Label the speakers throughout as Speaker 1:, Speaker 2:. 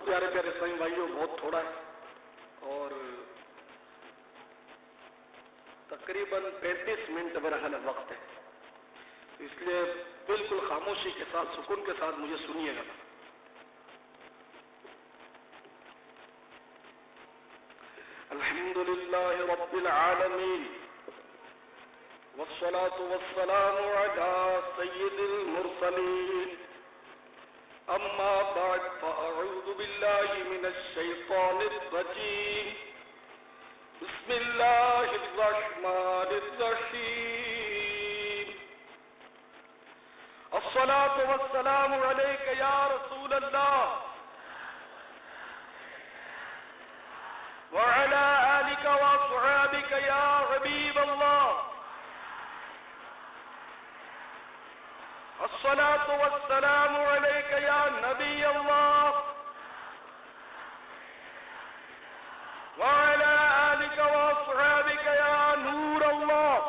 Speaker 1: پیارے پیارے اسلامی بھائیوں، بہت تھوڑا ہے اور تقریباً 35 منٹ میرا خیال وقت ہے، اس لیے بالکل خاموشی کے ساتھ سکون کے ساتھ مجھے سنیے گا۔ الحمد للہ رب العالمین والصلاة والسلام على سید المرسلین، اما بعد فاعوذ باللہ من الشیطان الرجیم، بسم اللہ الرحمن الرحیم، الصلاة والسلام علیک یا رسول اللہ وعلى آلك وأصحابك يا حبيب الله، الصلاة والسلام عليك يا نبي الله وعلى آلك وأصحابك يا نور الله،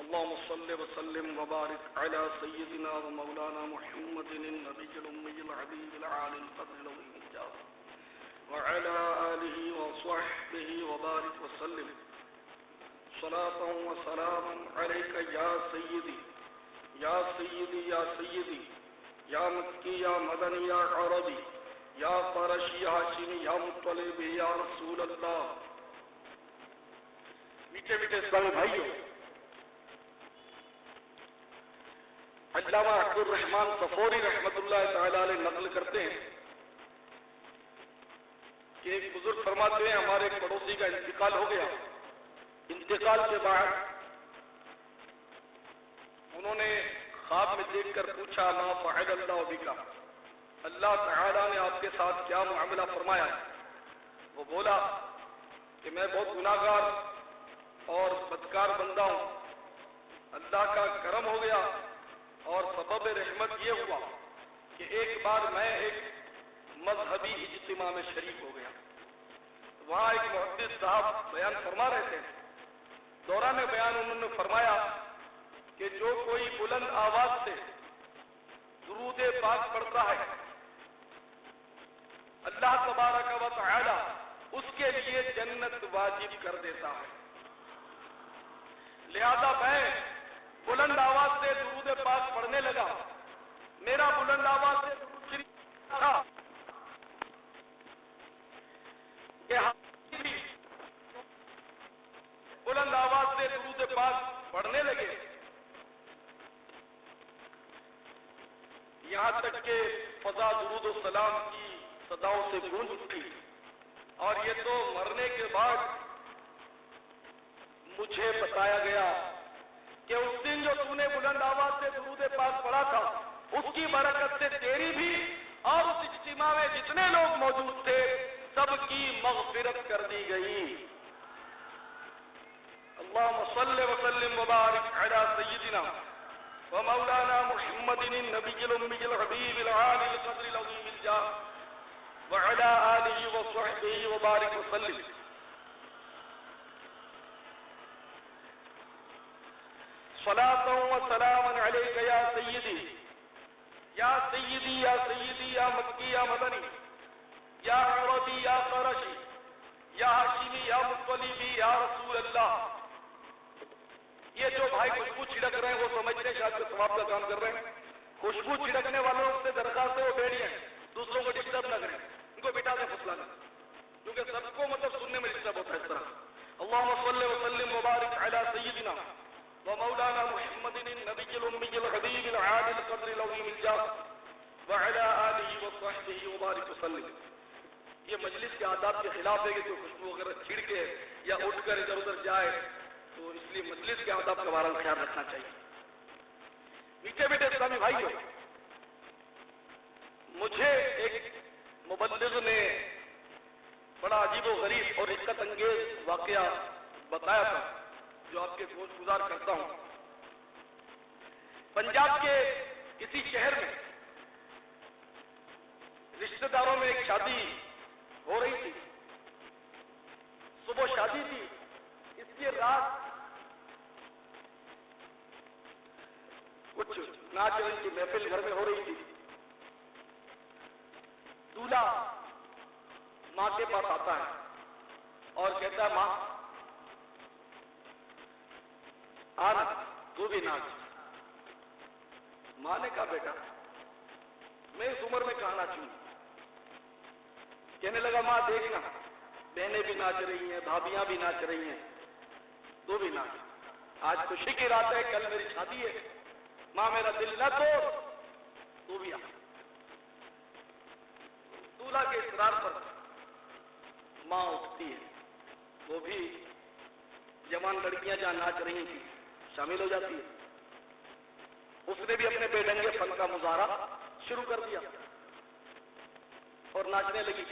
Speaker 1: اللهم صل وسلم وبارك على سيدنا ومولانا محمد النبي الأمي الحبيب العالي القدر العظيم الجاه وعلى آله وصحبه وبارك وسلم، صلاة وسلاما عليك يا سيدي يا سيدي يا سيدي يا مكي يا مدني يا عربي يا قرشي يا هاشمي يا مطلب يا رسول الله۔ میٹھے میٹھے اسلامی بھائیوں، علامہ عبد الرحمن صفوری رحمۃ اللہ تعالی علیہ نقل کرتے ہیں کہ ایک بزرگ فرماتے ہیں ہمارے ایک پڑوسی کا انتقال ہو گیا، انتقال کے بعد انہوں نے خواب میں دیکھ کر پوچھا ما فعل اللہ بک، اللہ تعالی نے آپ کے ساتھ کیا معاملہ فرمایا ہے؟ وہ بولا کہ میں بہت گناہگار اور بدکار بندہ ہوں، اللہ کا کرم ہو گیا اور سبب رحمت یہ ہوا کہ ایک بار میں ایک مذہبی اجتماع میں شریک ہو گیا، وہاں ایک محدث صاحب بیان فرما رہے تھے، دوران بیان انہوں نے فرمایا کہ جو کوئی بلند آواز سے درود پاک پڑھتا ہے اللہ تبارک و تعالی اس کے لیے جنت واجب کر دیتا ہے، لہذا میں بلند آواز سے درود پاک پڑھنے لگا، میرا بلند آواز سے درود شریف تھا کہ بلند آواز سے درود پاک پڑھنے لگے، یہاں تک کہ فضا درود و سلام کی صداؤں سے گونج اٹھی، اور یہ تو مرنے کے بعد مجھے بتایا گیا کہ اس دن جو تو نے بلند آواز سے درود پاک پڑھا تھا اس کی برکت سے تیری بھی اور اس اجتماع میں جتنے لوگ موجود تھے سب کی مغفرت کر دی گئی۔ اللهم صل وسلم وبارك على سيدنا ومولانا محمد النبي الأمي الحبيب العالي القدر العظيم الجاه وعلى آله وصحبه وبارك وسلم، صلاة وسلاما عليك يا سيدي يا سيدي يا سيدي يا مكي يا مدني يا عربي يا قرشي يا هاشمي يا مطلبي يا رسول اللہ۔ یہ جو بھائی خوشبو چھڑک رہے ہیں وہ سمجھتے ہیں شاید ثواب کا کام کر رہے ہیں، خوشبو چھڑکنے والوں سے درخواست ہے وہ بیٹھے ہیں، دوسروں کو ڈسٹرب نہ کریں، ان کو بٹا دیں فسلانا، کیونکہ سب کو مطلب سننے میں ڈسٹرب ہوتا ہے اس طرح۔ اللهم صل وسلم وبارك على سيدنا ومولانا محمد النبي الأمي الحبيب العالي القدر العظيم الجاه وعلى آله وصحبه وبارك وسلم۔ یہ مجلس کے آداب کے خلاف ہے کہ کوئی خوشبو وغیرہ چھڑ کے یا اٹھ کر ادھر ادھر جائے، تو اس لیے مجلس کے آداب کا بارہ خیال رکھنا چاہیے۔ میٹھے میٹھے اسلامی بھائیوں، مجھے ایک مبلغ نے بڑا عجیب و غریب اور عزت انگیز واقعہ بتایا تھا جو آپ کے گوش گزار کرتا ہوں۔ پنجاب کے کسی شہر میں رشتہ داروں میں ایک شادی ہو رہی تھی، صبح شادی تھی، اس لیے رات کچھ ناچ رہی کی محفل گھر میں ہو رہی تھی. دولہا ماں کے پاس آتا ہے اور کہتا ہے ماں آنا تو بھی ناچ. ماں نے کہا بیٹا میں اس عمر میں کہاں ناچوں. کہنے لگا ماں دیکھنا بہنیں بھی ناچ رہی ہیں, بھابیاں بھی ناچ رہی ہیں, تو بھی ناچ. آج خوشی کی رات ہے, کل میری شادی ہے, ماں میرا دل نہ توڑ, تو بھی آ. دولہا کے اصرار پر ماں اٹھتی ہے, وہ بھی جوان لڑکیاں جہاں ناچ رہی تھیں شامل ہو جاتی ہے. اس نے بھی اپنے بے ڈنگے فن کا مظاہرہ شروع کر دیا اور ناچنے لگی.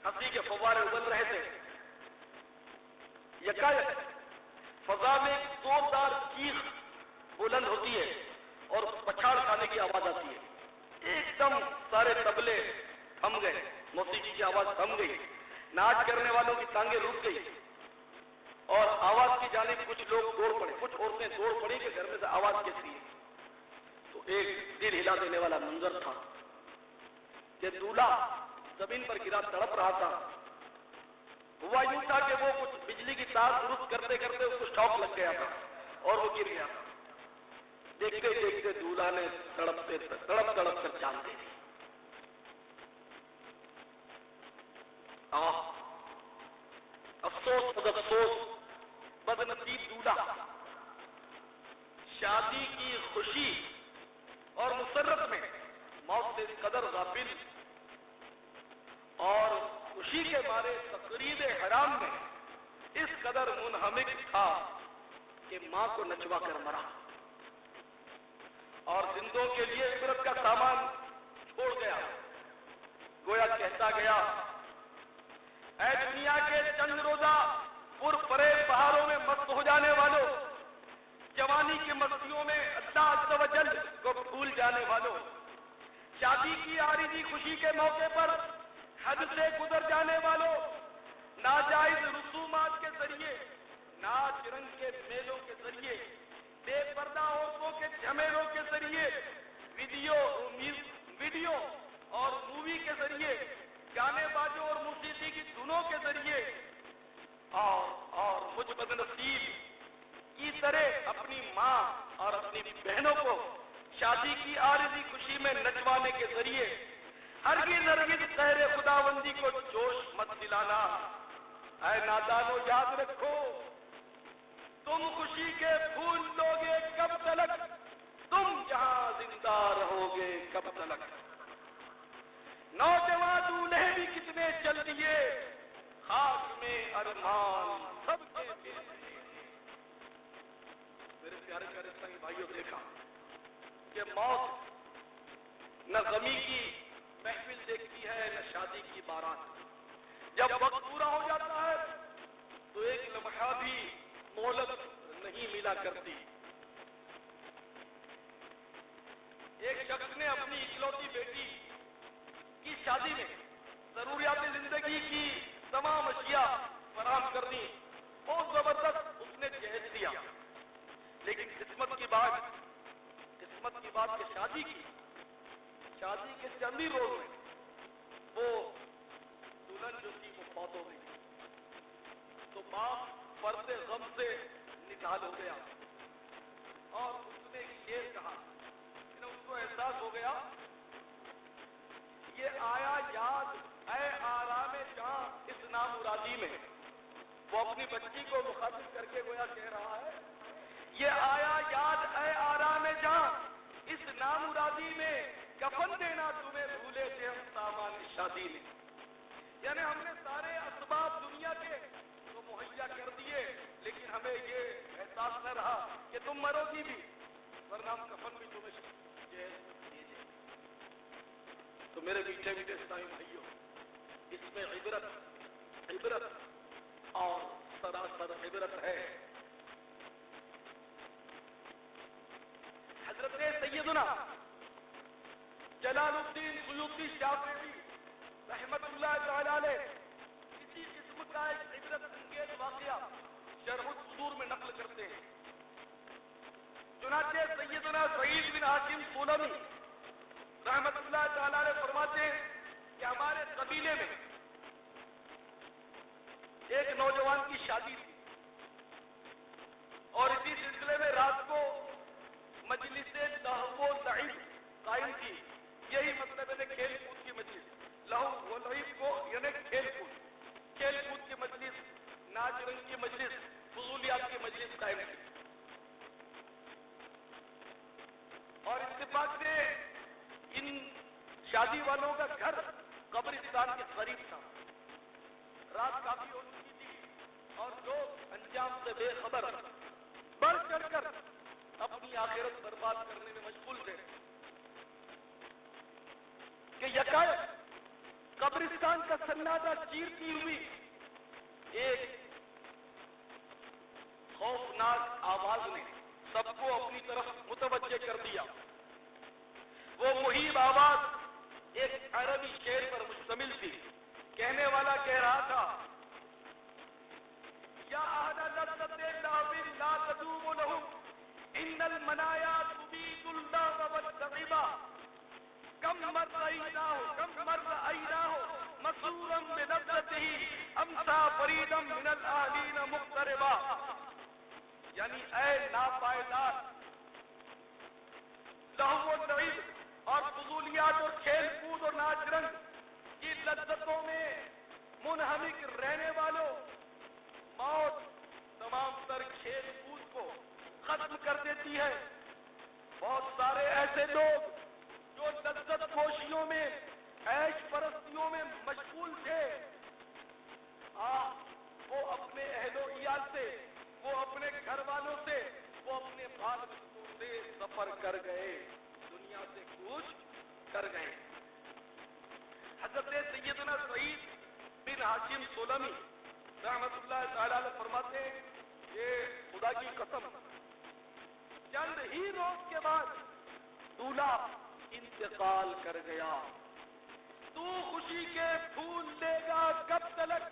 Speaker 1: ہنسی کے فوارے ابل رہے تھے. یکایک فضا میں ایک زوردار چیخ بلند ہوتی ہے اور پچھاڑ کھانے کی آواز آتی ہے. ایک دم سارے طبلے تھم گئے, موسیقی کی آواز تھم گئی, ناچ کرنے والوں کی ٹانگیں رک گئی اور آواز کی جانب کچھ لوگ دوڑ پڑے, کچھ عورتیں دوڑ پڑی کہ گھر میں سے آواز کیسی ہے. تو ایک دل ہلا دینے والا منظر تھا کہ دولہا زمین پر گرا تڑپ رہا تھا. ہوا یوں تھا کہ وہ کچھ بجلی کی تار درست کرتے کرتے اس کو شوق لگ گیا تھا اور وہ گر گیا. دیکھتے دیکھتے دولہا نے تڑپ کر جان دے دی. افسوس خود افسوس بدنصیب دولہا شادی کی خوشی اور مسرت میں موت سے اس قدر غافل اور خوشی کے بارے تقریب حرام میں اس قدر منہمک تھا کہ ماں کو نچوا کر مرا اور زندوں کے لیے عبرت کا سامان چھوڑ گیا. گویا کہتا گیا اے دنیا کے چند روزہ پر فریب بہاروں میں مست ہو جانے والوں, جوانی کی مستیوں میں اللہ عز و جل کو بھول جانے والوں, شادی کی عارضی خوشی کے موقع پر حد سے گزر جانے والوں, ناجائز رسومات کے ذریعے, ناچ رنگ کے میلوں کے ذریعے, بے پردہ عورتوں کے جھمیلوں کے ذریعے, ویڈیو اور مووی کے ذریعے, گانے بازوں اور موسیقی کی دھنوں کے ذریعے اور مجھ بدنصیب کی طرح اپنی ماں اور اپنی بہنوں کو شادی کی عارضی خوشی میں نچوانے کے ذریعے ہرگز غیر خداوندی کو جوش مت دلانا. اے نادانو یاد رکھو تم خوشی کے پھول لوگے کب تلک, تم جہاں زندہ رہو گے کب تلک. نوجوان دولہے بھی کتنے چل دیے, خاک میں ارمان سب کے دل. میرے پیارے پیارے سنگ بھائیوں, دیکھا کہ موت نہ غمی کی محفل دیکھتی ہے نہ شادی کی بارات. جب وقت پورا ہو جاتا ہے تو ایک لمحہ بھی مہلت نہیں ملا کرتی. ایک شخص نے اپنی اکلوتی بیٹی کی شادی میں ضروریات زندگی کی تمام اشیاء فراہم کر دی, بہت زبردست اس نے جہیز دیا, لیکن قسمت کی بات کہ شادی کے چندی روز میں وہ دلہن جو تھی وہ فوت ہو گئی. تو باپ فرد غم سے نڈال ہو گیا اور اس نے ایک شعر کہا, اس کو احساس ہو گیا یہ آیا یاد اے آرام جاں اس نامرادی میں. وہ اپنی بچی کو مخاطب کر کے گویا کہہ رہا ہے یہ آیا یاد اے آرام جاں اس نامرادی میں, کفن دینا تمہیں بھولے تھے ہم سامان شادی میں. یعنی ہم نے سارے اسباب دنیا کے تو مہیا کر دیے, لیکن ہمیں یہ احساس نہ رہا کہ تم مرو گی بھی, ورنہ ہم کفن بھی تمہیں دیجیے. تو میرے میٹھے میٹھے اسلامی بھائیوں, اس میں عبرت اور سراسر عبرت ہے. حضرت سیدنا جلال الدین سیوطی شافعی رحمت اللہ تعالی علیہ اسی قسم کا ایک عبرت انگیز واقعہ شرح الصدور میں نقل کرتے ہیں. چنانچہ چنانچہ سیدنا سعید بن حاشم سولمی رحمت اللہ تعالی علیہ فرماتے ہیں کہ ہمارے قبیلے میں ایک نوجوان کی شادی تھی اور اسی سلسلے میں رات کو مجلس لہو و لعب قائم کی. یہی مطلب ہے کھیل کود کی مجلس. لہو و لعب کو یعنی کھیل کود کی مجلس, ناچ رنگ کی مجلس, فضولیات کی مجلس قائم کی. اور اتفاق سے ان شادی والوں کا گھر قبرستان کے قریب تھا. رات کافی ہو چکی تھی اور لوگ انجام سے بے خبر بڑھ چڑھ کر اپنی آخرت برباد کرنے میں مشغول تھے کہ یکایک قبرستان کا سنادہ چیرتی ہوئی ایک خوفناک آواز نے سب کو اپنی طرف متوجہ کر دیا. وہ مہیب آواز ایک عربی شعر پر مشتمل تھی. کہنے والا کہہ رہا تھا یا اہل لذت لعب لا تدوم لهم ان المنایا تبید اللعب واللعب کم مر رأیناه مسرورا بلذته امسا فریدا من الاهلین مقتربا. یعنی اے ناپائیدار لہو و لعب اور فضولیات اور کھیل کود اور ناچ رنگ کی لذتوں میں منہمک رہنے والوں, موت تمام تر کھیل کود کو ختم کر دیتی ہے. بہت سارے ایسے لوگ جو لذت فوشیوں میں عیش پرستیوں میں مشغول تھے, وہ اپنے اہل و عیال سے, وہ اپنے گھر والوں سے, وہ اپنے بال بچوں سے سفر کر گئے, دنیا سے کوچ کر گئے. حضرت سیدنا سعید بن حاشم سولمی رحمت اللہ تعالی علیہ فرماتے ہیں یہ خدا کی قسم چند ہی روز کے بعد دولہا انتقال کر گیا. تو خوشی کے پھول لے گا کب تلک,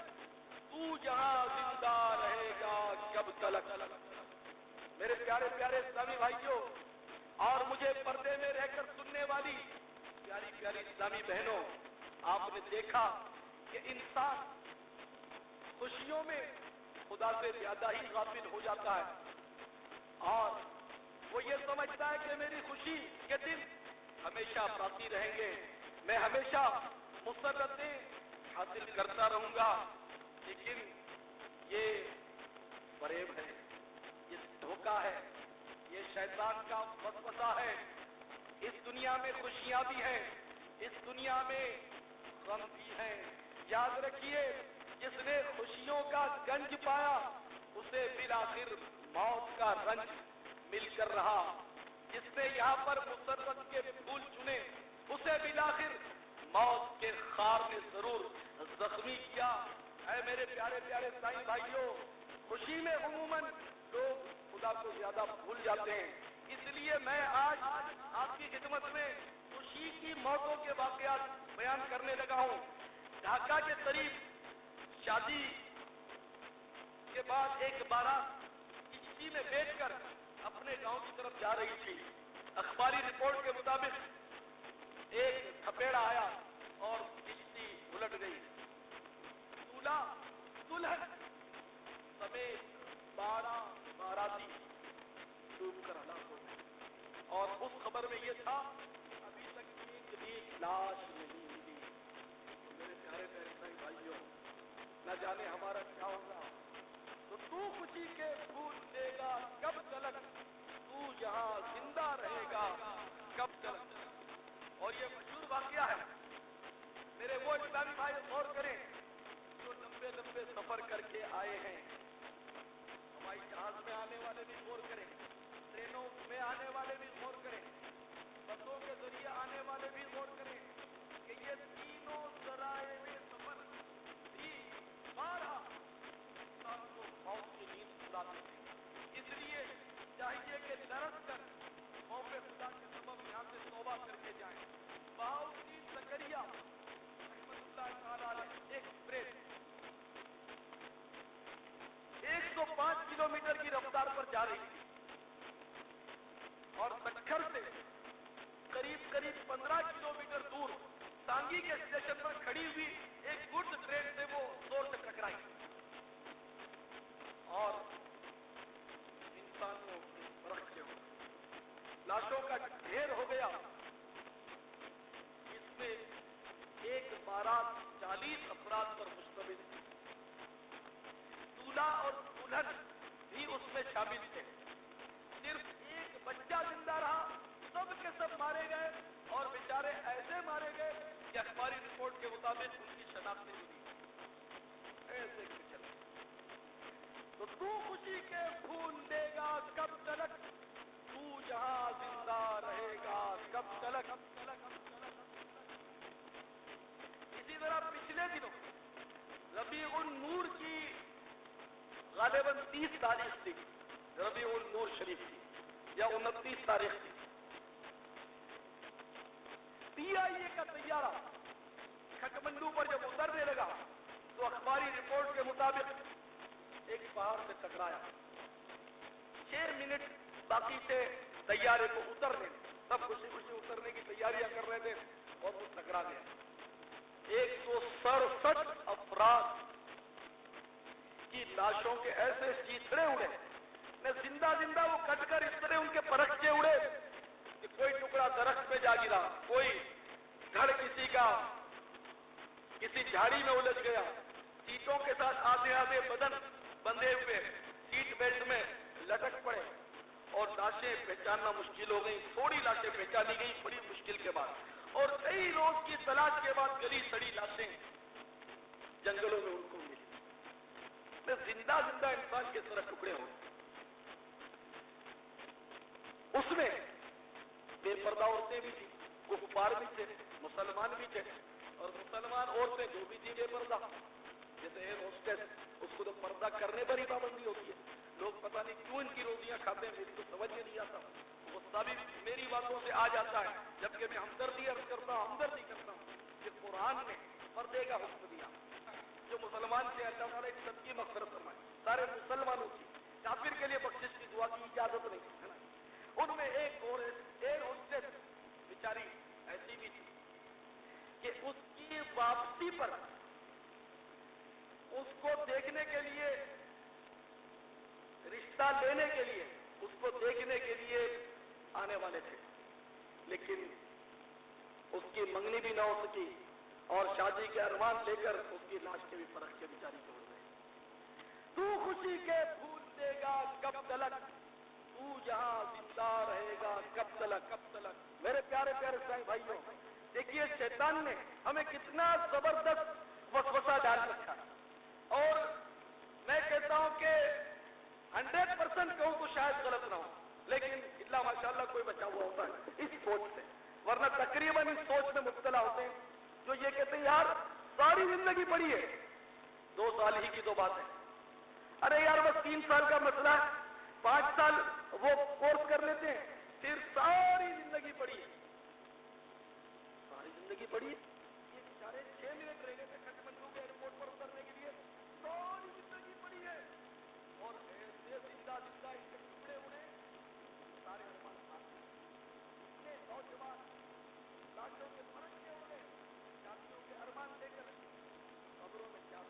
Speaker 1: تو جہاں زندہ رہے گا کب تلک. میرے پیارے پیارے اسلامی بھائیوں اور مجھے پردے میں رہ کر سننے والی پیاری پیاری اسلامی بہنوں, آپ نے دیکھا کہ انسان خوشیوں میں خدا سے زیادہ ہی غافل ہو جاتا ہے اور وہ یہ سمجھتا ہے کہ میری خوشی کے دن ہمیشہ باقی رہیں گے, میں ہمیشہ مسرتیں حاصل کرتا رہوں گا. لیکن یہ فریب ہے, یہ دھوکہ ہے, یہ شیطان کا وسوسہ ہے. اس دنیا میں خوشیاں بھی ہیں, اس دنیا میں غم بھی ہیں. یاد رکھیے جس نے خوشیوں کا گنج پایا اسے بالآخر موت کا رنج مل کر رہا. جس نے یہاں پر مسرت کے پھول چنے اسے بالآخر موت کے خار نے ضرور زخمی کیا. اے میرے پیارے پیارے سائیں بھائیوں, خوشی میں عموماً لوگ خدا کو زیادہ بھول جاتے ہیں. اس لیے میں آج آپ کی خدمت میں خوشی کی موتوں کے واقعات بیان کرنے لگا ہوں. ڈھاکہ کے قریب شادی کے بعد ایک بارات کشتی میں بیٹھ کر اپنے گاؤں کی طرف جا رہی تھی. اخباری رپورٹ کے مطابق ایک تھپیڑا آیا اور کشتی الٹ گئی. دولہا دلہن سمیت 12 باراتی ڈوب کر ہلاک ہو گئے. اور اس خبر میں یہ تھا ابھی تک ایک بھی لاش نہیں ملی. میرے پیارے پیارے بھائیوں, نہ جانے ہمارا کیا ہوگا. تو خوشی کے پھول دے گا کب تلک, تو جہاں زندہ رہے گا کب تلک. اور یہ مشہور واقعہ ہے. میرے وہ اسلامی بھائی غور کریں جو لمبے لمبے سفر کر کے آئے ہیں. ہوائی جہاز میں آنے والے بھی غور کریں, ٹرینوں میں آنے والے بھی غور کریں, بسوں کے ذریعے آنے والے بھی غور کریں کہ یہ تینوں ذرائع سفر بھی بارہ انسان کو موت کی نیند سلاتے ہیں. اس لیے چاہیے کہ لرز کر خوف خدا کے سبب یہاں سے توبہ کر کے جائیں. بہاؤالدین زکریا رحمت اللہ تعالی علیہ ایکسپریس 105 کلومیٹر کی رفتار پر جا رہی تھی. کے اسٹیشن پر کھڑی ہوئی ایک گڈ ٹرین سے وہ زور سے ٹکرائی اور انسانوں کے رکھ کے لاشوں کا ڈھیر ہو گیا. اس میں ایک بارات 40 افراد پر مشتمل تھی. دولہا اور دلہن بھی اس میں شامل تھے. صرف ایک بچہ زندہ رہا. سب کے سب مارے گئے اور بیچارے ایسے مارے گئے کہ اخباری رپورٹ کے مطابق ان کی شناخت نہیں ہوئی. ایسے چلے تو خوشی کے پھول دے گا کب تلک, تو جہاں زندہ رہے گا کب تلک. اسی طرح پچھلے دنوں ربیع النور کی غالباً 30 تاریخ تھی. ربیع النور شریف تھی یا 29 تاریخ تھی. PIA کا طیارہ کھٹمنڈو پر جب اترنے لگا تو اخباری رپورٹ کے مطابق ایک پہاڑ سے ٹکرایا. 6 منٹ باقی تھے طیارے کو اترنے. سب خوشی خوشی اترنے کی تیاریاں کر رہے تھے اور وہ ٹکرا گیا. 167 افراد کی لاشوں کے ایسے چیتڑے اڑے نہ زندہ زندہ وہ کٹ کر اس طرح ان کے پرکھچے اڑے کہ کوئی ٹکڑا درخت پہ جا گرا, کوئی گھر کسی کا کسی جھاڑی میں الجھ گیا. سیٹوں کے ساتھ آدھے آدھے بدن بندھے ہوئے سیٹ بیلٹ میں لٹک پڑے اور لاشیں پہچاننا مشکل ہو گئی. تھوڑی لاشیں پہچانی گئی بڑی مشکل کے بعد, اور کئی روز کی تلاش کے بعد گلی سڑی لاشیں جنگلوں میں ان کو ملی. زندہ زندہ انسان کے طرح ٹکڑے ہو. اس میں بے پردہ عورتیں بھی تھیں, کفار بھی تھے, مسلمان بھی تھے. اور مسلمان عورتیں جو بھی تھی بے پردہ, جیسے ایئر ہوسٹس, اس کو تو پردہ کرنے پر ہی پابندی ہوتی ہے. لوگ پتہ نہیں کیوں ان کی روٹیاں کھاتے ہیں, میری تو سمجھ میں نہیں آتا. غصہ بھی میری باتوں سے آ جاتا ہے, جبکہ میں ہمدردی عرض کرتا ہوں, ہمدردی کرتا ہوں کہ قرآن نے پردے کا حکم دیا. جو مسلمان تھے اللہ تعالیٰ ان سب کی مغفرت فرمائے. سارے مسلمانوں کی, کافر کے لیے بخشش کی دعا کی اجازت نہیں ہے نا. ان میں ایک اور ایئر ہوسٹس بیچاری ایسی بھی تھی کہ اس کی واپسی پر اس کو دیکھنے کے لیے, رشتہ لینے کے لیے, اس کو دیکھنے کے لیے آنے والے تھے, لیکن اس کی منگنی بھی نہ ہو سکی اور شادی کے ارمان لے کر اس کی لاش کے بھی پرکھ کے بیچاری چھوڑ گئے. تو خوشی کے پھول دے گا کب تلک, تو جہاں زندہ رہے گا کب تلک, کب تلک. میرے پیارے پیارے سائیں بھائیوں, دیکھیے شیطان نے ہمیں کتنا زبردست وسوسہ ڈال رکھا. اور میں کہتا ہوں کہ 100% کہوں تو شاید غلط نہ ہو, لیکن اللہ ماشاءاللہ کوئی بچا ہوا ہوتا ہے اس سوچ سے, ورنہ تقریباً اس سوچ میں مبتلا ہوتے ہیں جو یہ کہتے ہیں یار ساری زندگی پڑی ہے, 2 سال ہی کی تو بات ہے. ارے یار بس 3 سال کا مسئلہ ہے, 5 سال وہ کورس کر لیتے ہیں, پھر ساری زندگی پڑی ہے. ساری زندگی پڑی ہے. یہ بیچارے 6 منٹ رہ گئے تھے کھٹمنڈو کے ایئرپورٹ پر اترنے کے لیے, ساری زندگی پڑی ہے. اور ایسے زندہ زندہ ان کے ٹکڑے اڑے, سارے ارمان اتنے نوجوان لاشوں کے فرق کے اڑے, شادیوں کے ارمان لے کر قبروں میں کیا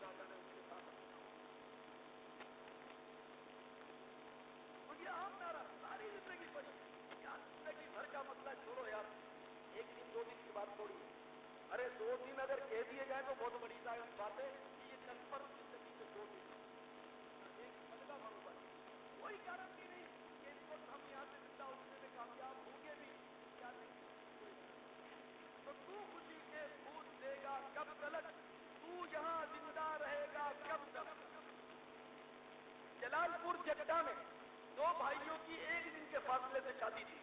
Speaker 1: دادا نے ان کے ساتھ تو یہ عام نعرہ ساری زندگی پڑی. کیا زندگی بھر کا مسئلہ چھوڑو یار, 1 دن 2 دن کی بات تھوڑی ہے. ارے 2 دن اگر کہہ دیے جائیں تو بہت بڑی بات ہے. یہ کل پر زندگی سے 2 دن ایک بدلا بھروسہ کوئی گارنٹی نہیں کہ اس وقت ہم یہاں سے زندہ اٹھنے میں کامیاب ہوں گے بھی کیا نہیں. تو خوشی کے پھول دے گا کب تلک, تو یہاں زندہ رہے گا کب تلک. جلال پور جگڈا میں 2 بھائیوں کی 1 دن کے فاصلے سے شادی تھی.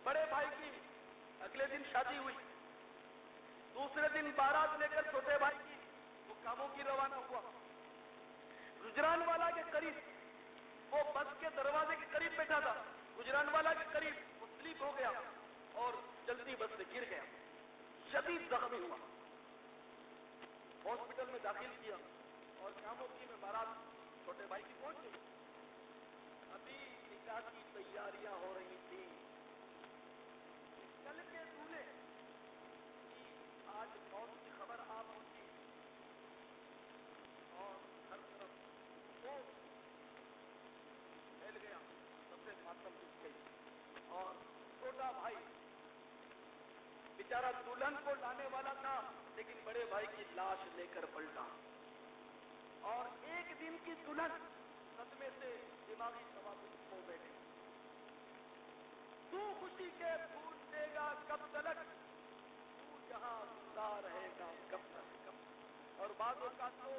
Speaker 1: بڑے بھائی کی اگلے دن شادی ہوئی, دوسرے دن بارات لے کر چھوٹے بھائی کی وہ کاموں کی روانہ ہوا. گجران والا کے قریب وہ بس کے دروازے کے قریب بیٹھا تھا. گجران والا کے قریب وہ سلیپ ہو گیا اور جلدی بس سے گر گیا, شدید زخمی ہوا. ہاسپٹل میں داخل کیا اور کاموں کی میں بارات چھوٹے بھائی کی پہنچ گئی. ابھی نکاح کی تیاریاں ہو رہی تھی. کل کے دولہے کی آج موت کی خبر آپ پہنچی اور ہر طرف سوچ پھیل گیا، سب سے ماتم اٹھ گئی، اور چھوٹا بھائی بیچارہ دلہن کو لانے والا تھا لیکن بڑے بھائی کی لاش لے کر پلٹا، اور ایک دن کی دلہن صدمے سے دماغی توازن کھو بیٹھی۔ تو خوشی کے پھول دے گا کب تلک، تو جہاں زندہ رہے گا کب تک کب، اور بعضوں کا تو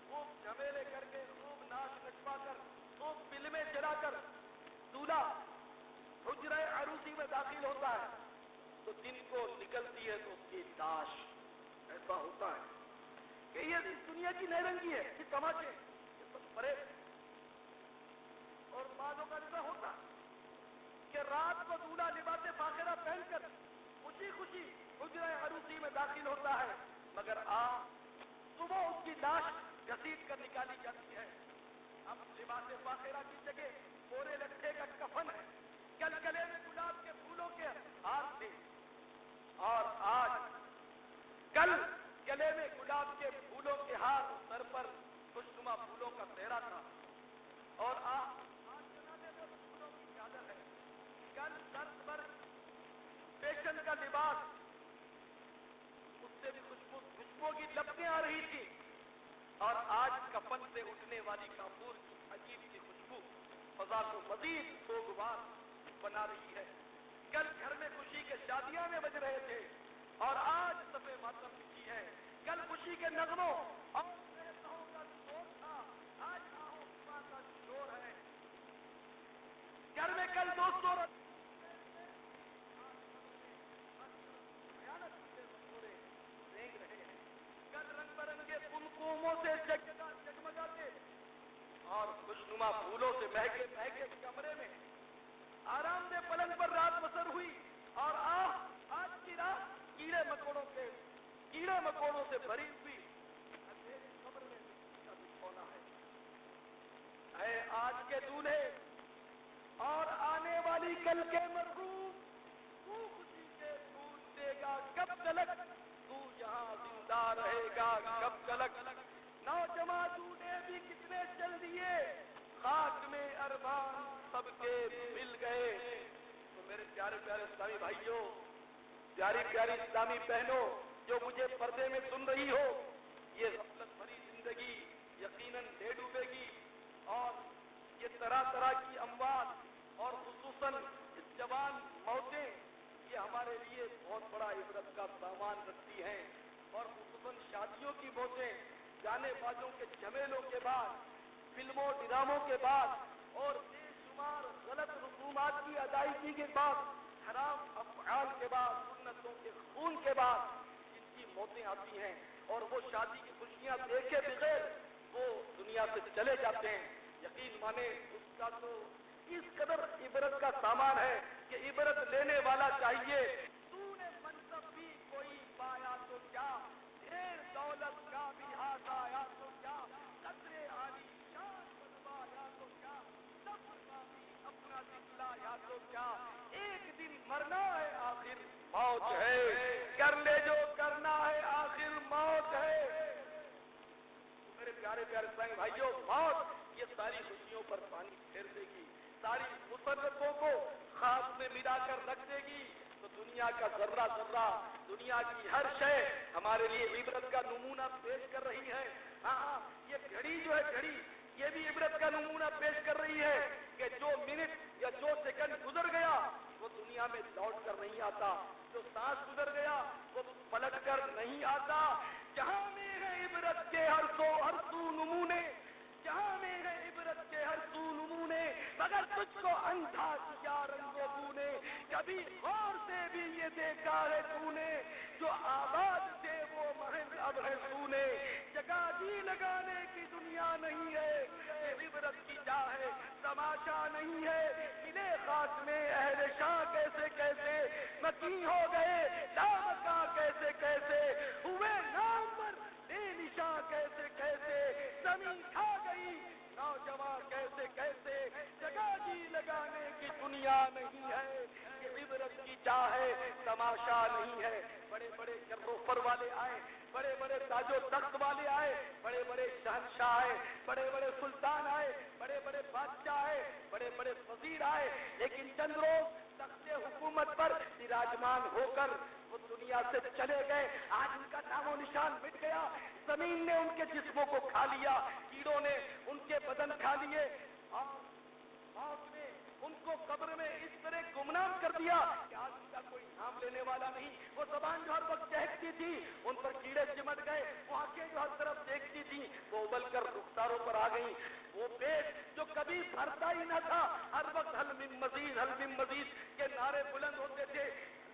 Speaker 1: خوب جھمیلے کر کے خوب ناچ نچوا کر خوب فلمیں چلا کر دولہا حجرہ عروسی میں داخل ہوتا ہے تو دن کو نکلتی ہے تو اس کی لاش، ایسا ہوتا ہے کہ یہ اس دنیا کی نہرنگی ہے، یہ تماچے، یہ سب فریب ہے۔ اور بعضوں کا ایسا ہوتا کہ رات کو دولہا لباس فاخرہ پہن کر خوشی خوشی حجرہ عروسی میں داخل ہوتا ہے، مگر صبح اس کی لاش گھسیٹ کر نکالی جاتی ہے۔ اب لباس فاخرہ کی جگہ پورے لٹھے کا کفن ہے، کل گلے میں گلاب کے پھولوں کے ہار تھے، اور آج کل گلے میں گلاب کے پھولوں کے ہار، سر پر خوشنما پھولوں کا سہرا تھا، اور آج جنازے پر پھولوں کی چادر ہے، کل سر پر فیشن کا لباس، اس سے بھی خوشبو کی لپٹیں آ رہی تھی، اور آج کفن سے اٹھنے والی کافور کی عجیب سی خوشبو فضا کو مزید خوشگوار بنا رہی ہے۔ کل گھر میں خوشی کے شادیاں میں بج رہے تھے اور آج صفے ماتم لکھی ہے، کل خوشی کے نغموں اور سہوں کا شور تھا، آج آہوں کا شور ہے۔ گھر میں کل دوستوں رینگ رہے ہیں، کل رنگ برنگے کمکموں سے جگمگاتے اور خوشنما پھولوں سے مہکے مہکے کمرے میں آرام دہ پلنگ پر رات بسر ہوئی، اور آج کی رات کیڑے مکوڑوں سے بھری ہوئی اندھیری قبر میں کا بچھونا ہے۔ اے آج کے دولہے اور آنے والی کل کے مرغوب، تو خوشی کے پھول دے گا کب تلک، تو یہاں زندہ رہے گا کب تلک۔ نوجوان دولہے بھی کتنے چل دیے، خاک میں ارمان سب کے مل گئے۔ تو میرے پیارے پیارے اسلامی بھائیوں، پیاری پیاری اسلامی بہنوں جو مجھے پردے میں سن رہی ہو، یہ غفلت بھری زندگی یقیناً لے ڈوبے گی، اور یہ طرح طرح کی اموات اور خصوصاً جوان موتیں یہ ہمارے لیے بہت بڑا عبرت کا سامان رکھتی ہیں، اور خصوصاً شادیوں کی موتیں جانے بازوں کے جھمیلوں کے بعد، فلموں ڈراموں کے بعد، اور بے شمار غلط رسومات کی ادائیگی کے بعد، حرام افعال کے بعد، سنتوں کے خون کے بعد جن کی موتیں آتی ہیں، اور وہ شادی کی خوشیاں دیکھے بغیر وہ دنیا سے چلے جاتے ہیں، یقین مانے اس کا تو اس قدر عبرت کا سامان ہے کہ عبرت لینے والا چاہیے۔ تو نے منصب بھی کوئی پایا تو کیا، ڈھیر دولت کا بھی ہاتھ آیا تو کیا، قدر عالی شان بنوایا تو کیا، سفر کا بھی اپنا دکھلایا تو کیا، ایک دن مرنا ہے آخر موت ہے، کر لے جو کرنا ہے آخر موت ہے۔ میرے پیارے پیارے بھائیوں، موت یہ ساری خوشیوں پر پانی پھیر دے گی، ساری مسرتوں کو خاص میں ملا کر رکھ دے گی، تو دنیا کا ذرہ ذرہ، دنیا کی ہر شے ہمارے لیے عبرت کا نمونہ پیش کر رہی ہے۔ ہاں، یہ گھڑی جو ہے گھڑی، یہ بھی عبرت کا نمونہ پیش کر رہی ہے کہ جو منٹ یا جو سیکنڈ گزر گیا وہ دنیا میں لوٹ کر نہیں آتا، جو سانس گزر گیا وہ پلٹ کر نہیں آتا۔ جہاں میں ہے عبرت کے ہر سو نمونے، جہاں میں ہے عبرت کے ہر سو نمونے، مگر تجھ کو اندھا کیا رنگ و بو نے، کبھی غور سے بھی یہ دیکھا ہے تو نے، جو آباد تھے وہ محل اب ہے سونے، جگہ جی لگانے کی دنیا نہیں ہے، یہ عبرت کی جا ہے تماشا نہیں ہے۔ ملے خاک میں اہل شاہ کیسے کیسے، مکی ہو گئے لامکاں کیسے کیسے، ہوئے نام پر بے نشاں کیسے کیسے، زمین کھا گئی نوجوان کیسے کیسے، جگہ جی لگانے کی دنیا نہیں ہے، یہ عبرت کی جا ہے، تماشا نہیں ہے۔ بڑے بڑے کروفر والے آئے، بڑے بڑے تاج و تخت والے آئے، بڑے بڑے شہنشاہ آئے، بڑے بڑے سلطان آئے، بڑے بڑے بادشاہ آئے، بڑے بڑے وزیر آئے، لیکن چند روز تخت حکومت پر وراجمان ہو کر وہ دنیا سے چلے گئے۔ آج ان کا نام و نشان مٹ گیا، زمین نے ان کے جسموں کو کھا لیا، کیڑوں نے ان کے بدن کھا لیے، اور موت نے ان کو قبر میں اس طرح گمنام کر دیا کہ آج ان کا کوئی نام لینے والا نہیں۔ وہ زبان جو ہر وقت چہکتی تھی ان پر کیڑے چمٹ گئے، وہ آنکھیں جو ہر طرف دیکھتی تھی وہ ابل کر رخساروں پر آ گئیں، وہ پیٹ جو کبھی بھرتا ہی نہ تھا، ہر وقت حل من مزید حل من مزید کے نعرے بلند ہوتے تھے۔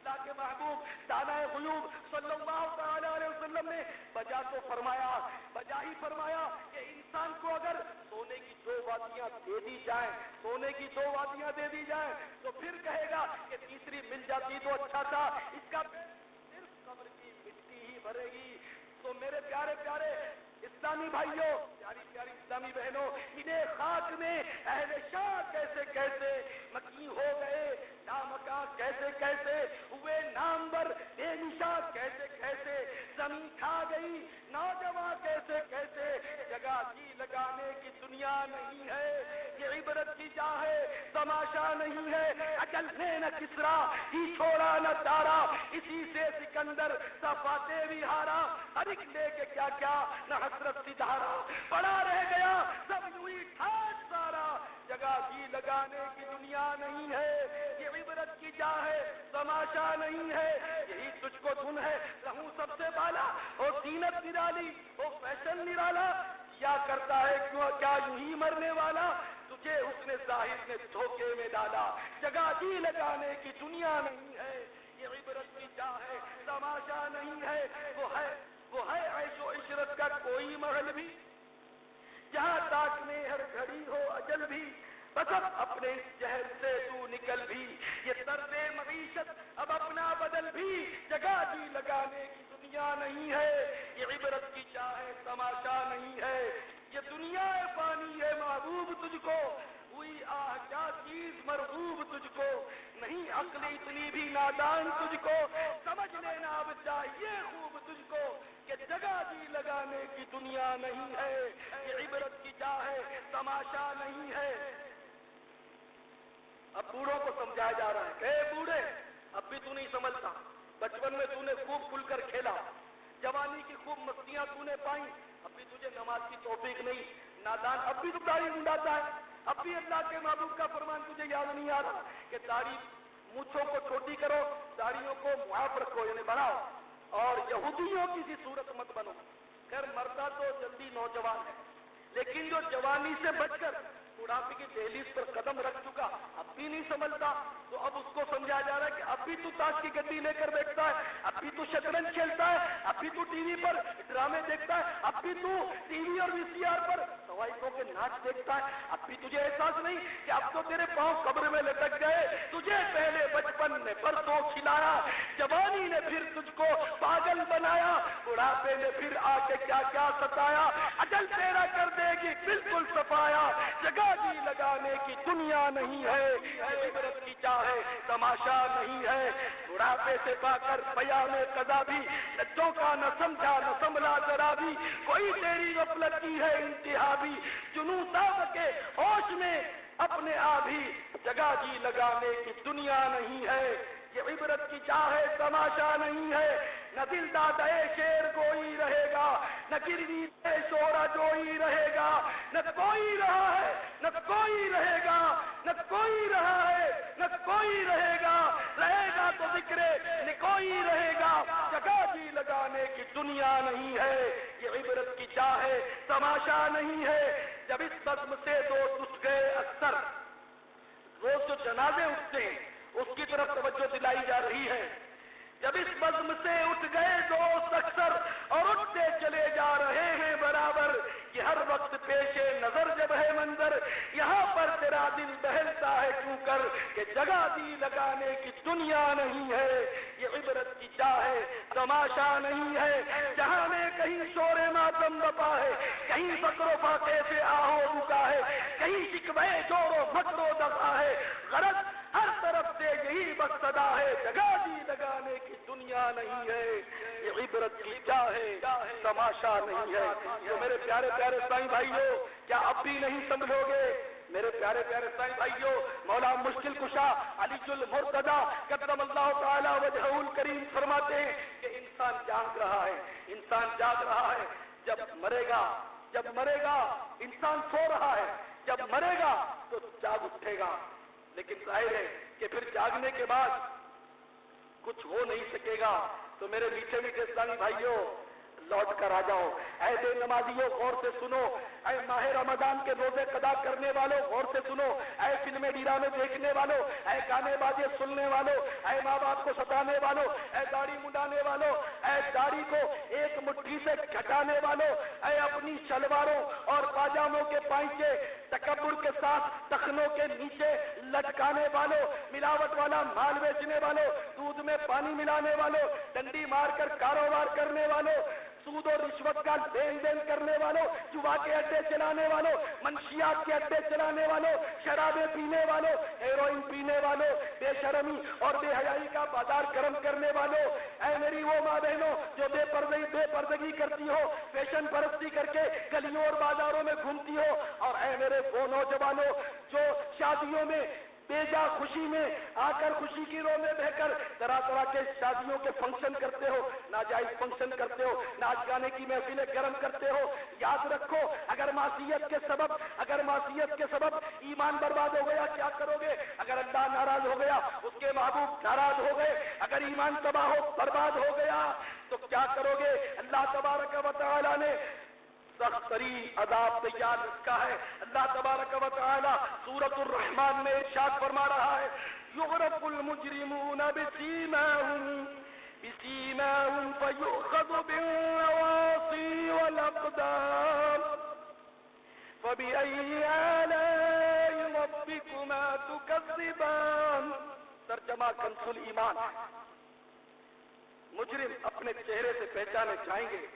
Speaker 1: اللہ کے محبوب دانائے غیوب صلی اللہ تعالی علیہ وسلم نے بجا تو فرمایا، بجا ہی فرمایا کہ انسان کو اگر سونے کی 2 وادیاں دے دی جائیں، سونے کی 2 وادیاں دے دی جائیں تو پھر کہے گا کہ تیسری مل جاتی تو اچھا تھا، اس کا صرف قبر کی مٹی ہی بھرے گی۔ تو میرے پیارے پیارے اسلامی بھائیوں، پیاری پیاری اسلامی بہنوں، انہیں خاک میں اہل شاہ کیسے کیسے مکی ہو گئے، نامکاں کیسے کیسے ہوئے، نامور بے نشاں کیسے کیسے زمین کھا گئی، نوجوان کیسے کیسے جگہ جی لگانے کی دنیا نہیں ہے، یہ عبرت کی جا ہے، تماشا نہیں ہے۔ اجل نے نہ کسرا ہی چھوڑا نہ تارا، اسی سے سکندر صفاتے بھی ہارا، ہر ایک لے کے کیا کیا نہ حسرت ستارا، پڑا رہ گیا سب یوں ہی ٹھاٹ سارا، جگہ جی لگانے کی دنیا نہیں ہے، یہ عبرت کی جا ہے، تماشا نہیں ہے۔ یہی تجھ کو دھن ہے، رہوں سب سے بالا، اور زینت نرالی، اور فیشن نرالا، کیا کرتا ہے کیا یوں ہی مرنے والا، تجھے حسن ظاہر نے دھوکے میں ڈالا، جگہ جی لگانے کی دنیا نہیں ہے، یہ عبرت کی جا ہے، تماشا نہیں ہے۔ وہ ہے عیش و عشرت کا کوئی محل بھی، جہاں تاک میں ہر گھڑی ہو اجل بھی، بس اب اپنے اس شہر سے تو نکل بھی، یہ طرز معیشت اب اپنا بدل بھی، جگہ جی لگانے کی دنیا نہیں ہے، یہ عبرت کی جا ہے، تماشا نہیں ہے۔ یہ دنیا فانی ہے محبوب تجھ کو، ہوئی آہ کیا چیز مرغوب تجھ کو، نہیں عقل اتنی بھی نادان تجھ کو، سمجھ لینا اب چاہیے خوب تجھ کو کہ جگہ جی لگانے کی دنیا نہیں ہے، یہ عبرت کی جا ہے، تماشا نہیں ہے۔ اب بوڑھوں کو سمجھایا جا رہا ہے کہ اے بوڑھے، اب بھی تو نہیں سمجھتا، بچپن میں تو نے خوب کھل کر کھیلا، جوانی کی خوب مستیاں تو نے پائیں، اب بھی تجھے نماز کی توفیق نہیں، نادان اب بھی تو داڑھی منڈاتا ہے، اب بھی اللہ کے محبوب کا فرمان تجھے یاد نہیں آ رہا کہ داڑھی مونچھوں کو چھوٹی کرو، داڑھیوں کو معاف رکھو، یعنی بڑھاؤ، اور یہودیوں کی سی صورت مت بنو۔ خیر مرتا تو جلدی نوجوان ہے، لیکن جو جوانی سے بچ کر بڑھاپے کی دہلیز پر قدم رکھ چکا اب بھی نہیں سمجھتا، تو اب اس کو سمجھا جا رہا ہے کہ اب بھی تو تاش کی گڈی لے کر بیٹھتا ہے، اب بھی تو شطرنج کھیلتا ہے، اب بھی تو ٹی وی پر ڈرامے دیکھتا ہے، اب بھی تو ٹی وی اور وی سی آر پر سوائکوں کے ناچ دیکھتا ہے، اب بھی تجھے احساس نہیں کہ اب تو تیرے پاؤں قبر میں لٹک گئے، تجھے پہلے بچپن نے برسوں کھلایا، جوانی نے پھر تجھ کو پاگل بنایا، بڑھاپے نے پھر آ کے کیا کیا ستایا، اجل تیرا کر دے گی بالکل صفایا، جگہ جی لگانے کی دنیا نہیں ہے، عبرت کی جا ہے، تماشا نہیں ہے۔ بڑھاپے سے پا کر بیان قضا بھی لجوں کا نہ سمجھا نہ سنبھلا ذرا بھی، کوئی تیری غفلت کی ہے انتہا بھی، جنوں تاب کے ہوش میں اپنے آپ ہی، جگہ جی لگانے کی دنیا نہیں ہے، یہ عبرت کی جا ہے، تماشا نہیں ہے۔ نہ دل دادے شیر کوئی رہے گا، نہ گروی شورا جوئی رہے گا، نہ کوئی رہا ہے نہ کوئی رہے گا، نہ کوئی رہا ہے نہ کوئی رہے گا، رہے گا تو ذکر نہ کوئی رہے گا، جگہ جی لگانے کی دنیا نہیں ہے، یہ عبرت کی جا ہے، تماشا نہیں ہے۔ جب اس بزم سے دوست اٹھ گئے اکثر، روز جو جنازے اٹھتے ہیں اس کی طرف توجہ دلائی جا رہی ہے، جب اس بزم سے اٹھ گئے دوست اکثر اور اٹھتے چلے جا رہے ہیں برابر، یہ ہر وقت پیش نظر جب ہے منظر، یہاں پر تیرا دل بہلتا ہے کیوں کر کہ جگہ دی لگانے کی دنیا نہیں ہے، یہ عبرت کی جا ہے، تماشا نہیں ہے۔ جہاں میں کہیں شور ماتم بپا ہے، کہیں فقر و فاقے سے آہو رکا ہے، کہیں شکوے جوڑ و مکر و دفا ہے، غرض ہر طرف سے یہی بس صدا ہے جگہ دی لگانے کی دنیا نہیں ہے، یہ عبرت کی کیا ہے تماشا نہیں ہے۔ تو میرے پیارے پیارے سائیں بھائیوں، کیا اب بھی نہیں سمجھو گے؟ میرے پیارے پیارے سائیں بھائیوں، مولا مشکل کشا علی المرتضی قدم اللہ تعالی وجہہ الکریم فرماتے ہیں کہ انسان جاگ رہا ہے، انسان جاگ رہا ہے، جب مرے گا انسان سو رہا ہے، جب مرے گا تو جاگ اٹھے گا، لیکن ظاہر ہے کہ پھر جاگنے کے بعد کچھ ہو نہیں سکے گا۔ تو میرے میٹھے میٹھے اسلامی بھائیوں، لوٹ کر آ جاؤ۔ اے بے نمازیوں غور سے سنو، اے ماہ رمضان کے روزے قضا کرنے والوں غور سے سنو، اے فلمیں ڈرامے دیکھنے والوں، اے گانے بازے سننے والوں، اے ماں باپ کو ستانے والوں، اے داڑھی منڈانے والوں، اے داڑھی کو ایک مٹھی سے کھٹانے والوں، اے اپنی شلواروں اور پاجاموں کے پائچے تکبر کے ساتھ ٹخنوں کے نیچے لٹکانے والوں، ملاوٹ والا مال بیچنے والوں، دودھ میں پانی ملانے والوں، ڈنڈی مار کر کاروبار کرنے والوں، سود اور رشوت کا لین دین کرنے والوں، جوا کے اڈے چلانے والوں، منشیات کے اڈے چلانے والوں، شرابیں پینے والوں، ہیروئن پینے والوں، بے شرمی اور بے حیائی کا بازار گرم کرنے والوں، اے میری وہ ماں بہنوں جو بے پردگی کرتی ہو، فیشن پرستی کر کے گلیوں اور بازاروں میں گھومتی ہو، اور اے میرے وہ نوجوانوں جو شادیوں میں بے جا خوشی میں آ کر خوشی کی رو میں بہ کر طرح طرح کے شادیوں کے فنکشن کرتے ہو، ناجائز فنکشن کرتے ہو، ناچ گانے کی محفلیں گرم کرتے ہو، یاد رکھو اگر معصیت کے سبب ایمان برباد ہو گیا کیا کرو گے؟ اگر اللہ ناراض ہو گیا، اس کے محبوب ناراض ہو گئے، اگر ایمان تباہ ہو برباد ہو گیا تو کیا کرو گے؟ اللہ تبارک و تعالی نے سخت ترین عذاب تیار رکھا ہے۔ اللہ تبارک و تعالی سورۃ الرحمن میں ارشاد فرما رہا ہے، یعرف المجرمون بسیماہم فیؤخذ بالنواصی والاقدام فبأي آلاء ربكما تكذبان۔ ترجمہ کنز الایمان، مجرم اپنے چہرے سے پہچانے جائیں گے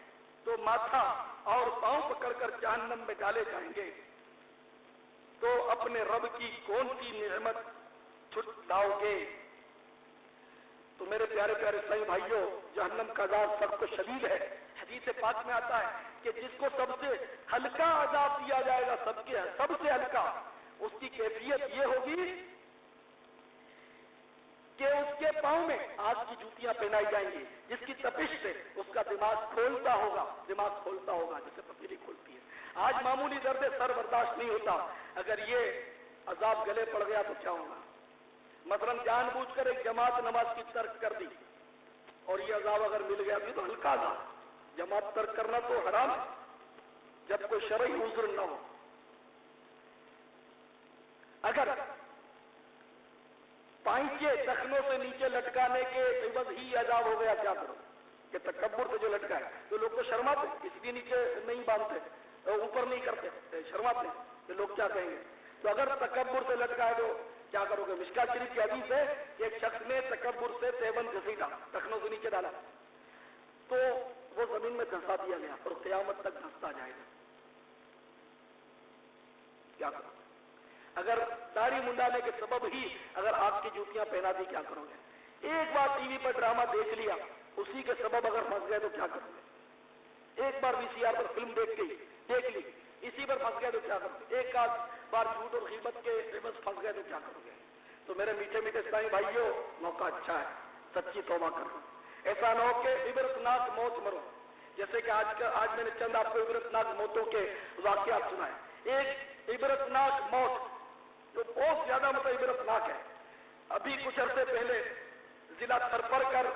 Speaker 1: تو ماتھا اور پاؤں پکڑ کر جہنم میں ڈالے جائیں گے، تو اپنے رب کی کون سی نعمت چھٹلاؤ گے؟ تو میرے پیارے پیارے اسلامی بھائیوں، جہنم کا عذاب سخت و شدید ہے۔ حدیث پاک میں آتا ہے کہ جس کو سب سے ہلکا عذاب دیا جائے گا، سب سے ہلکا، اس کی کیفیت یہ ہوگی کہ اس کے پاؤں میں آگ کی جوتیاں پہنائی جائیں گی، جس کی تپش سے اس کا دماغ کھولتا ہوگا جیسے پتیلی کھولتی ہے۔ آج معمولی درد سر برداشت نہیں ہوتا، اگر یہ عذاب گلے پڑ گیا تو کیا ہوگا؟ مثلا جان بوجھ کر ایک جماعت نماز کی ترک کر دی اور یہ عذاب اگر مل گیا تو ہلکا تھا۔ جماعت ترک کرنا تو حرام ہے جب کوئی شرعی عذر نہ ہو۔ اگر پائچے ٹخنوں سے نیچے لٹکانے کے عوض ہی عذاب ہو گیا کیا کرو؟ کہ تکبر سے جو لٹکا ہے تو لوگ تو شرماتے، اس لیے نیچے نہیں باندھتے، اوپر نہیں کرتے، شرماتے کہ لوگ کیا کہیں گے۔ تو اگر تکبر سے لٹکا ہے تو کیا کرو گے؟ مشکات شریف کی حدیث ہے کہ ایک شخص نے تکبر سے تیبند گھسیٹا، ٹخنوں سے نیچے ڈالا تو وہ زمین میں دھنسا دیا گیا اور قیامت تک دھنستا جائے گا۔ کیا کرو؟ اگر داڑھی منڈانے کے سبب ہی اگر آپ کی جوتیاں پہنا دی کیا کرو گے؟ ایک بار ٹی وی پر ڈرامہ دیکھ لیا، اسی کے سبب اگر پھنس گئے تو کیا کرو گے؟ ایک بار VCR پر فلم دیکھ لی، اسی پر پھنس گئے تو کیا کرو گے؟ ایک بار جھوٹ اور غیبت کے عوض پھنس گئے تو کیا کرو گے؟ تو میرے میٹھے میٹھے اسلامی بھائیوں، موقع اچھا ہے، سچی توبہ کرو، ایسا نہ ہو کہ عبرتناک موت مرو۔ جیسے کہ آج میں نے چند آپ کو عبرتناک موتوں کے واقعات سنائے۔ ایک عبرتناک موت جو بہت زیادہ عبرتناک ہے، ابھی کچھ عرصے پہلے ضلع تھرپرکر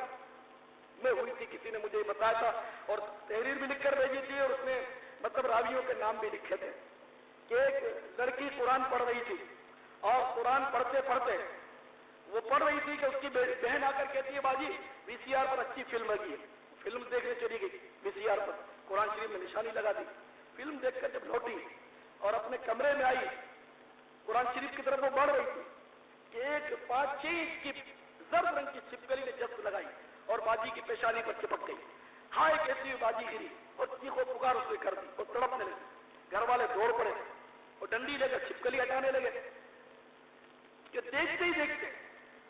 Speaker 1: میں ہوئی تھی، کسی نے مجھے بتایا تھا اور تحریر بھی لکھ کر بھیجی تھی اور اس میں راویوں کے نام بھی لکھے تھے کہ ایک لڑکی قرآن پڑھ رہی تھی اور قرآن پڑھتے پڑھتے وہ پڑھ رہی تھی کہ اس کی بہن آ کر کہتی ہے باجی VCR پر اچھی فلم لگی ہے، فلم دیکھنے چلی گئی، VCR پر قرآن شریف میں نشانی لگا دی، فلم دیکھ کر جب لوٹی اور اپنے کمرے میں آئی، قرآن شریف کی طرف وہ بڑھ رہی تھی کہ ایک 5-6 انچ کی زرد رنگ کی چھپکلی نے جذب لگائی اور باجی کی پیشانی پر چپک گئی۔ ہائے کہتی ہوئی باجی گری اور چیخو پکار اس نے کر دی اور تڑپنے لگی۔ گھر والے دوڑ پڑے اور ڈنڈی لے کر چھپکلی ہٹانے لگے کہ دیکھتے ہی دیکھتے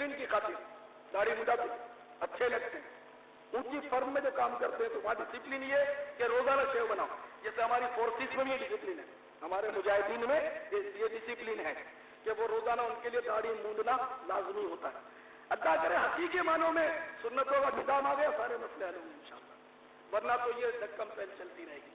Speaker 1: ڈسپلن کی خاطر داڑھی مڈاتے اچھے لگتے ہیں. اونچی فرم میں جو کام کرتے ہیں تو وہاں ڈسپلن یہ کہ روزانہ شیو بناؤ. جیسے ہماری فورسز میں بھی یہ ڈسپلن ہے, ہمارے مجاہدین میں یہ ڈسپلن ہے کہ وہ روزانہ ان کے لیے داڑھی مونڈنا لازمی ہوتا ہے. اللہ کرے حقیقی معنوں میں سنتوں کا نظام آ گیا, سارے مسئلے حل ہوں گے انشاءاللہ, ورنہ تو یہ ڈھکم پہل چلتی رہے گی.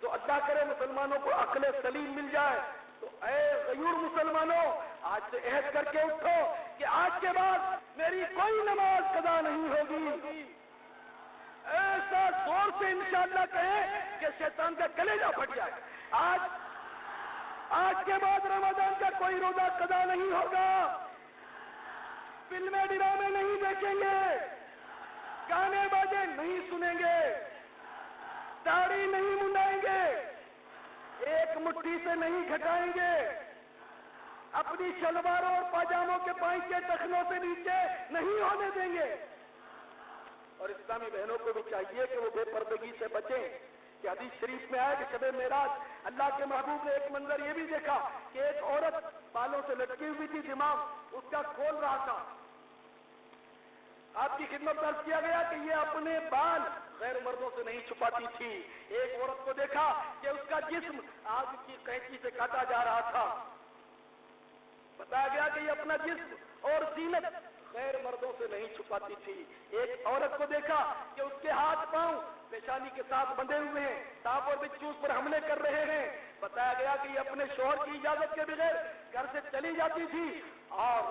Speaker 1: تو اللہ کرے مسلمانوں کو عقل سلیم مل جائے. تو اے غیور مسلمانوں, آج سے عہد کر کے اٹھو کہ آج کے بعد میری کوئی نماز قضا نہیں ہوگی. ایسا زور سے انشاءاللہ کہیں کہ شیطان کا کلیجہ پھٹ جائے. آج کے بعد رمضان کا کوئی روزہ قضا نہیں ہوگا. فلمیں ڈرامے نہیں دیکھیں گے, گانے باجے نہیں سنیں گے, داڑھی نہیں منڈائیں گے, ایک مٹھی سے نہیں گھٹائیں گے, اپنی شلواروں اور پاجاموں کے پائیں کے ٹخنوں سے نیچے نہیں ہونے دیں گے. اور اسلامی بہنوں کو بھی چاہیے کہ وہ بے پردگی سے بچیں. کہ حدیث شریف میں آیا کہ شب معراج اللہ کے محبوب نے ایک منظر یہ بھی دیکھا کہ ایک عورت بالوں سے لٹکی ہوئی تھی, دماغ اس کا کھول رہا تھا. آپ کی خدمت میں عرض کیا گیا کہ یہ اپنے بال غیر مردوں سے نہیں چھپاتی تھی. ایک عورت کو دیکھا کہ اس کا جسم آگ کی قینچی سے کاٹا جا رہا تھا. بتایا گیا کہ یہ اپنا جسم اور زینت غیر مردوں سے نہیں چھپاتی تھی. ایک عورت کو دیکھا کہ اس کے ہاتھ پاؤں پیشانی کے ساتھ بندھے ہوئے ہیں, سانپ اور بچھو اس پر حملے کر رہے ہیں. بتایا گیا کہ یہ اپنے شوہر کی اجازت کے بغیر گھر سے چلی جاتی تھی اور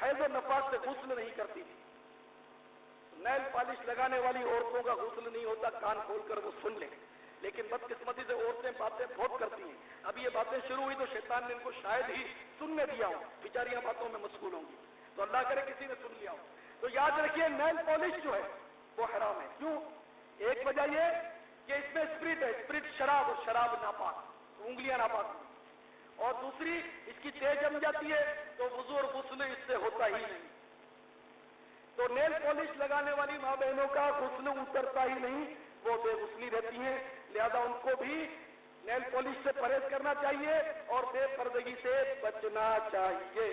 Speaker 1: حیض و نفاس سے غسل نہیں کرتی تھی. نیل پالش لگانے والی عورتوں کا غسل نہیں ہوتا, کان کھول کر وہ سن لیں. لیکن بدقسمتی سے عورتیں باتیں بہت کرتی ہیں. اب یہ باتیں شروع ہوئی تو شیطان نے ان کو شاید ہی سننے دیا ہو, بیچاریاں باتوں میں مشغول ہوں گی. تو اللہ کرے کسی نے سن لیا ہو. تو یاد رکھیے نیل پالش جو ہے وہ حرام ہے. کیوں؟ ایک وجہ یہ کہ اس میں اسپرٹ ہے, اسپرٹ شراب, اور شراب ناپاک, انگلیاں ناپاک. اور دوسری اس کی تیز جم جاتی ہے تو وضو اور غسل اس سے ہوتا ہی نہیں. تو نیل پالش لگانے والی ماں بہنوں کا غسل اترتا ہی نہیں, وہ بے غسلی رہتی ہیں. لہذا ان کو بھی نیل پالش سے پرہیز کرنا چاہیے اور بے پردگی سے بچنا چاہیے.